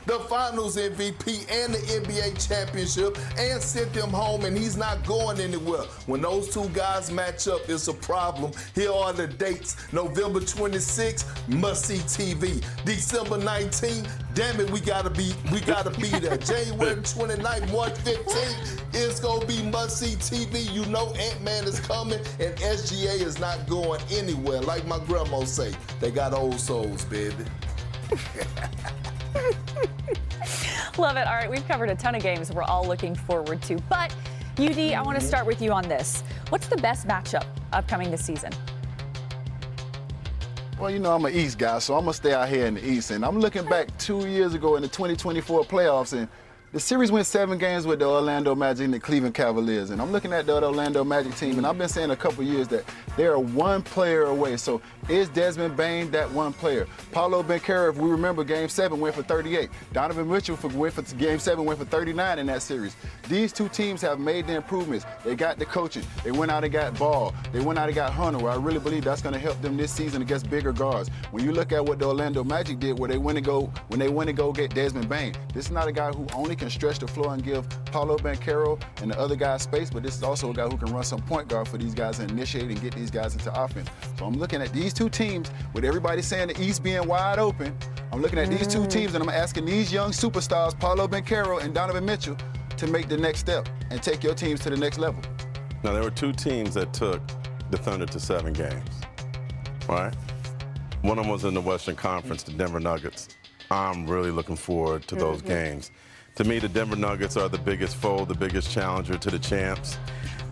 the Finals MVP and the NBA championship and sent them home, and he's not going anywhere. When those two guys match up, it's a problem. Here are the dates. November 26th, must-see TV. December 19th, damn it, we gotta be there. January 29th, March 15th, it's gonna be must-see TV. You know Ant-Man is coming, and SGA is not going anywhere. Like my grandma say, they got old souls, baby. Love it. All right, we've covered a ton of games we're all looking forward to. But, UD, I want to start with you on this. What's the best matchup upcoming this season? Well, you know, I'm an East guy, so I'm going to stay out here in the East. And I'm looking back 2 years ago in the 2024 playoffs, and the series went 7 games with the Orlando Magic and the Cleveland Cavaliers. And I'm looking at the Orlando Magic team, and I've been saying a couple years that they're one player away. So is Desmond Bane that one player? Paolo Banchero, if we remember, Game 7 went for 38. Donovan Mitchell went for Game 7 went for 39 in that series. These two teams have made the improvements. They got the coaching. They went out and got Ball. They went out and got Hunter, where I really believe that's going to help them this season against bigger guards. When you look at what the Orlando Magic did, where they went to go get Desmond Bane, this is not a guy who only can stretch the floor and give Paolo Banchero and the other guys space, but this is also a guy who can run some point guard for these guys and initiate and get these guys into offense. So I'm looking at these two teams, with everybody saying the East being wide open. I'm looking at these two teams, and I'm asking these young superstars, Paolo Banchero and Donovan Mitchell, to make the next step and take your teams to the next level. Now, there were 2 teams that took the Thunder to 7 games, right? One of them was in the Western Conference, the Denver Nuggets. I'm really looking forward to those games. To me, the Denver Nuggets are the biggest foe, the biggest challenger to the champs.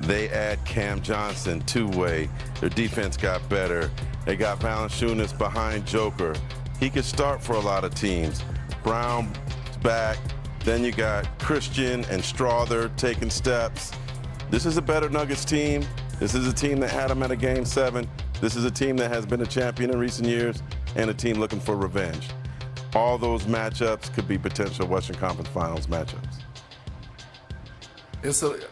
They add Cam Johnson, two-way. Their defense got better. They got Valanciunas behind Joker. He could start for a lot of teams. Brown's back. Then you got Christian and Strother taking steps. This is a better Nuggets team. This is a team that had them at a Game 7. This is a team that has been a champion in recent years and a team looking for revenge. All those matchups could be potential Western Conference Finals matchups.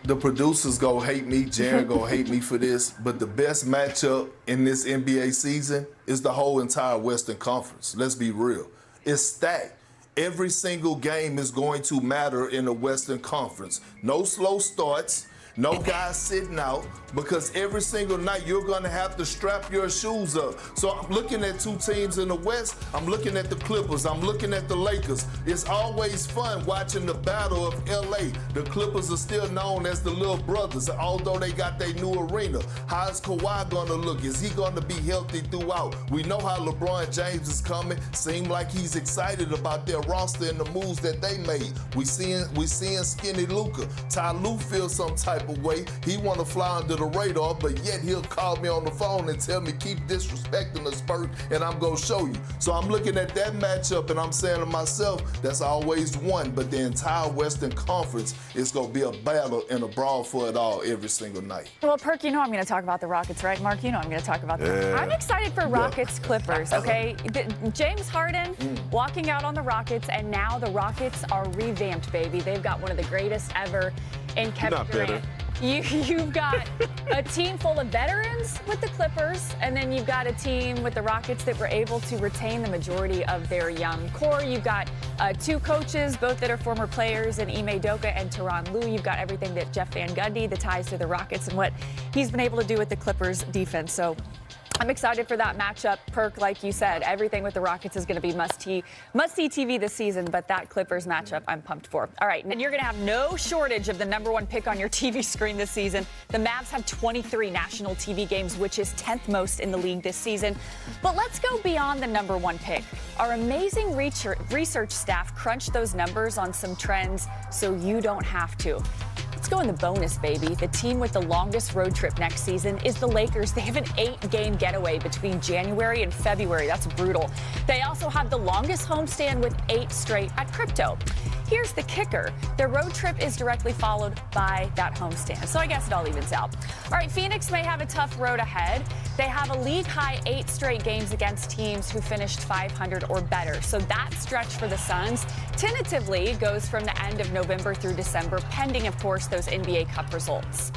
The producers gonna hate me, Jaron gonna hate me for this, but the best matchup in this NBA season is the whole entire Western Conference. Let's be real. It's stacked. Every single game is going to matter in the Western Conference. No slow starts. No guys sitting out, because every single night you're going to have to strap your shoes up. So I'm looking at 2 teams in the West. I'm looking at the Clippers. I'm looking at the Lakers. It's always fun watching the battle of L.A. The Clippers are still known as the little brothers, although they got their new arena. How is Kawhi going to look? Is he going to be healthy throughout? We know how LeBron James is coming. Seems like he's excited about their roster and the moves that they made. We seeing skinny Luka. Ty Lue feels some type of way. He want to fly under the radar, but yet he'll call me on the phone and tell me, keep disrespecting the Spurs, and I'm going to show you. So I'm looking at that matchup, and I'm saying to myself, that's always one, but the entire Western Conference is going to be a battle and a brawl for it all every single night. Well, Perk, you know I'm going to talk about the Rockets, right? Mark, you know I'm going to talk about them. I'm excited for Rockets-Clippers, okay? James Harden walking out on the Rockets, and now the Rockets are revamped, baby. They've got one of the greatest ever in Kevin Durant. You've got a team full of veterans with the Clippers, and then you've got a team with the Rockets that were able to retain the majority of their young core. You've got 2 coaches, both that are former players, in Ime Udoka and Tyronn Lue. You've got everything that Jeff Van Gundy, the ties to the Rockets, and what he's been able to do with the Clippers defense. So I'm excited for that matchup. Perk, like you said, everything with the Rockets is going to be must-see TV this season, but that Clippers matchup I'm pumped for. All right, and you're going to have no shortage of the #1 pick on your TV screen this season. The Mavs have 23 national TV games, which is 10th most in the league this season. But let's go beyond the #1 pick. Our amazing research staff crunched those numbers on some trends so you don't have to. Let's go in the bonus, baby. The team with the longest road trip next season is the Lakers. They have an 8-game getaway between January and February. That's brutal. They also have the longest homestand with 8 straight at Crypto. Here's the kicker. Their road trip is directly followed by that homestand. So I guess it all evens out. All right, Phoenix may have a tough road ahead. They have a league-high 8 straight games against teams who finished 500 or better. So that stretch for the Suns tentatively goes from the end of November through December, pending, of course, those NBA Cup results.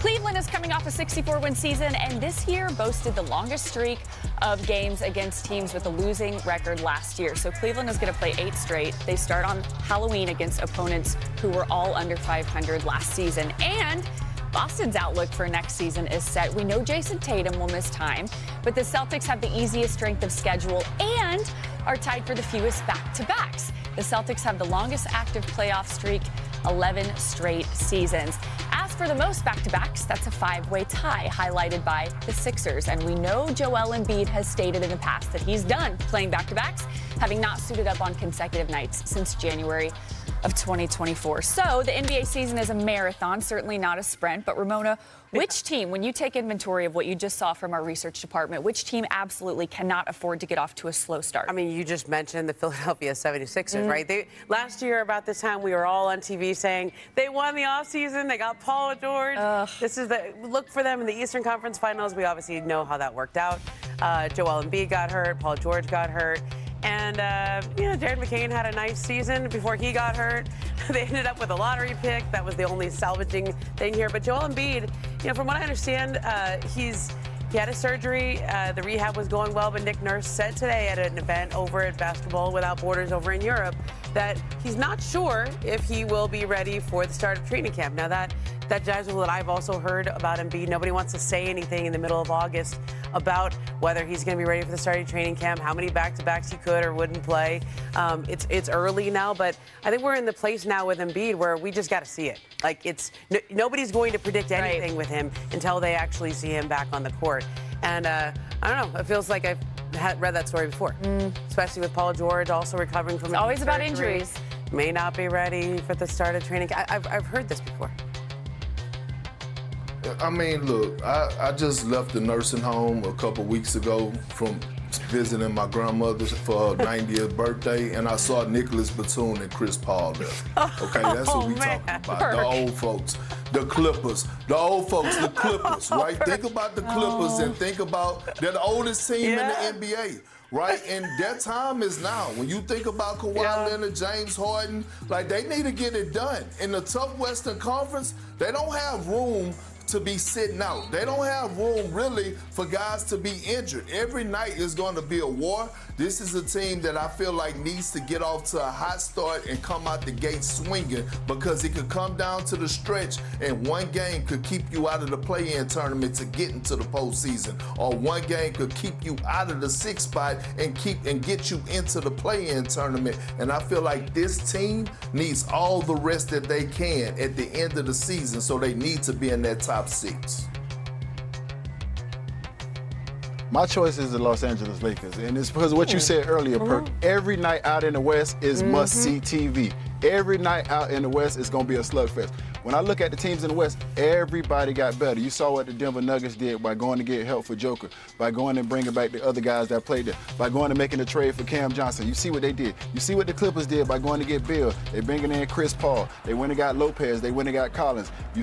Cleveland is coming off a 64-win season, and this year boasted the longest streak of games against teams with a losing record last year. So Cleveland is going to play 8 straight. They start on Halloween against opponents who were all under 500 last season. And Boston's outlook for next season is set. We know Jason Tatum will miss time, but the Celtics have the easiest strength of schedule and are tied for the fewest back-to-backs. The Celtics have the longest active playoff streak, 11 straight seasons. As for the most back-to-backs, that's a 5-way tie highlighted by the Sixers. And we know Joel Embiid has stated in the past that he's done playing back-to-backs, having not suited up on consecutive nights since January of 2024. So the NBA season is a marathon, certainly not a sprint. But Ramona, which team, when you take inventory of what you just saw from our research department, which team absolutely cannot afford to get off to a slow start? I mean, you just mentioned the Philadelphia 76ers, right? Last year, about this time, we were all on TV saying they won the offseason. They got Paul George. This is the look for them in the Eastern Conference Finals. We obviously know how that worked out. Joel Embiid got hurt. Paul George got hurt. And, Jared McCain had a nice season before he got hurt. They ended up with a lottery pick. That was the only salvaging thing here. But Joel Embiid, from what I understand, he had a surgery. The rehab was going well, but Nick Nurse said today at an event over at Basketball Without Borders over in Europe that he's not sure if he will be ready for the start of training camp. Now, that jives with what I've also heard about Embiid. Nobody wants to say anything in the middle of August about whether he's going to be ready for the start of training camp, how many back-to-backs he could or wouldn't play. It's early now, but I think we're in the place now with Embiid where we just got to see it. Like, nobody's going to predict anything with him until they actually see him back on the court. And I don't know, it feels like I've read that story before, especially with Paul George also recovering from it's always about surgery. injuries. May not be ready for the start of training camp. I've heard this before. I mean, look, I just left the nursing home a couple weeks ago from visiting my grandmother for her 90th birthday, and I saw Nicholas Batum and Chris Paul there. Okay, that's what we talking about. The old folks, the Clippers, the old folks, the Clippers, right? Think about the Clippers and think about they're the oldest team in the NBA. Right, and their time is now. When you think about Kawhi Leonard, James Harden, like they need to get it done. In the tough Western Conference, they don't have room to be sitting out. They don't have room really for guys to be injured. Every night is going to be a war. This is a team that I feel like needs to get off to a hot start and come out the gate swinging, because it could come down to the stretch and one game could keep you out of the play-in tournament to get into the postseason, or one game could keep you out of the 6th spot and get you into the play-in tournament. And I feel like this team needs all the rest that they can at the end of the season, so they need to be in that top 6. My choice is the Los Angeles Lakers, and it's because of what you said earlier, Perk. Every night out in the West is must-see TV. Every night out in the West is going to be a slugfest. When I look at the teams in the West, everybody got better. You saw what the Denver Nuggets did by going to get help for Joker, by going and bringing back the other guys that played there, by going and making a trade for Cam Johnson. You see what they did. You see what the Clippers did by going to get Bill. They bringing in Chris Paul. They went and got Lopez. They went and got Collins. You